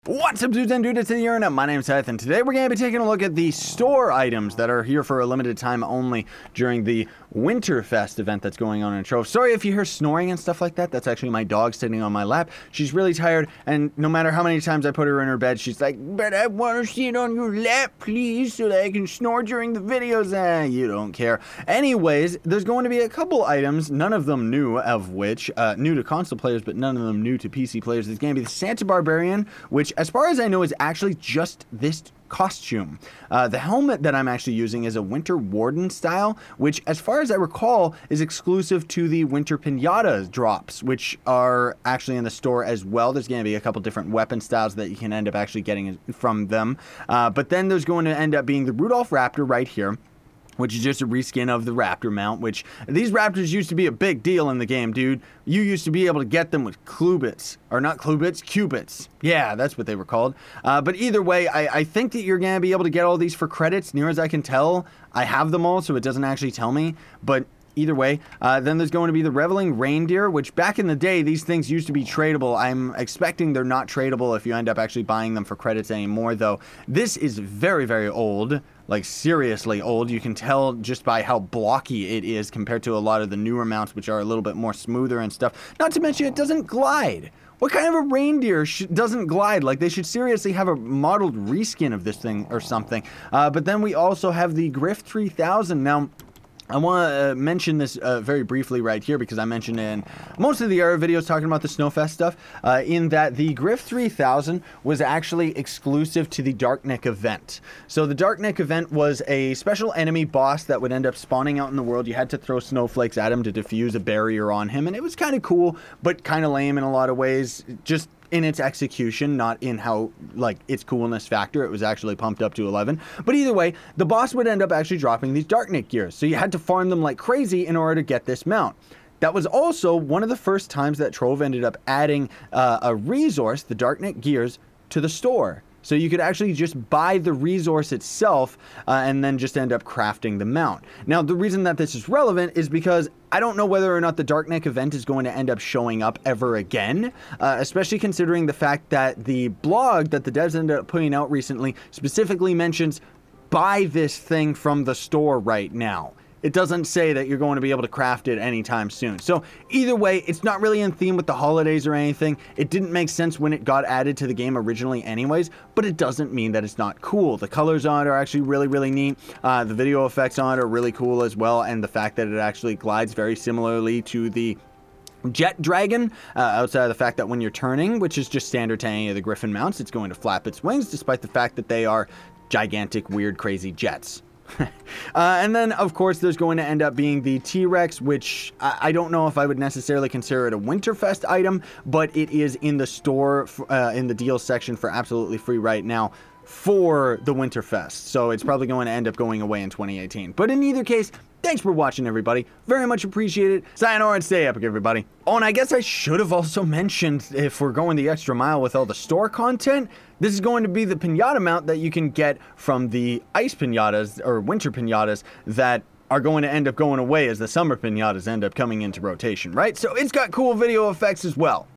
What's up, dudes and dudettes in the internet? My name's Seth, and today we're going to be taking a look at the store items that are here for a limited time only during the Winterfest event that's going on in Trove. Sorry if you hear snoring and stuff like that. That's actually my dog sitting on my lap. She's really tired, and no matter how many times I put her in her bed, she's like, "But I want to sit on your lap, please, so that I can snore during the videos." You don't care. Anyways, there's going to be a couple items, none of them new, of which, new to console players, but none of them new to PC players. There's going to be the Santa Barbarian, which, as far as I know, is actually just this costume. The helmet that I'm actually using is a Winter Warden style, which, as far as I recall, is exclusive to the Winter Pinata drops, which are actually in the store as well. There's going to be a couple different weapon styles that you can end up actually getting from them. But then there's going to end up being the Rudolph Raptor right here, which is just a reskin of the Raptor mount, which these Raptors used to be a big deal in the game, dude. You used to be able to get them with Clubits, or not Clubits, Cubits. Yeah, that's what they were called. But either way, I think that you're gonna be able to get all these for credits. Near as I can tell, I have them all, so it doesn't actually tell me, but either way, then there's going to be the Reveling Reindeer, which back in the day, these things used to be tradable. I'm expecting they're not tradable if you end up actually buying them for credits anymore, though. This is very, very old, like seriously old. You can tell just by how blocky it is compared to a lot of the newer mounts, which are a little bit more smoother and stuff. Not to mention, it doesn't glide. What kind of a reindeer doesn't glide? Like, they should seriously have a modeled reskin of this thing or something. But then we also have the Griff 3000. Now, I want to mention this very briefly right here because I mentioned in most of the other videos talking about the Snowfest stuff, in that the Griff 3000 was actually exclusive to the Darkneck event. So the Darkneck event was a special enemy boss that would end up spawning out in the world. You had to throw snowflakes at him to defuse a barrier on him, and it was kind of cool, but kind of lame in a lot of ways. Just in its execution, not in how, like, its coolness factor. It was actually pumped up to 11. But either way, the boss would end up actually dropping these Darkneck gears. So you had to farm them like crazy in order to get this mount. That was also one of the first times that Trove ended up adding a resource, the Darkneck gears, to the store. So you could actually just buy the resource itself and then just end up crafting the mount. Now, the reason that this is relevant is because I don't know whether or not the Darkneck event is going to end up showing up ever again, especially considering the fact that the blog that the devs ended up putting out recently specifically mentions buy this thing from the store right now. It doesn't say that you're going to be able to craft it anytime soon. So either way, it's not really in theme with the holidays or anything. It didn't make sense when it got added to the game originally anyways, but it doesn't mean that it's not cool. The colors on it are actually really, really neat. The video effects on it are really cool as well, and the fact that it actually glides very similarly to the Jet Dragon, outside of the fact that when you're turning, which is just standard to any of the Griffin mounts, it's going to flap its wings, despite the fact that they are gigantic, weird, crazy jets. And then, of course, there's going to end up being the T-Rex, which I don't know if I would necessarily consider it a Winterfest item, but it is in the store, in the deals section for absolutely free right now for the Winterfest. So it's probably going to end up going away in 2018. But in either case, thanks for watching, everybody. Very much appreciate it. Sayonara and stay epic, everybody. Oh, and I guess I should have also mentioned, if we're going the extra mile with all the store content, this is going to be the pinata mount that you can get from the ice pinatas, or winter pinatas, that are going to end up going away as the summer pinatas end up coming into rotation, right? So it's got cool video effects as well.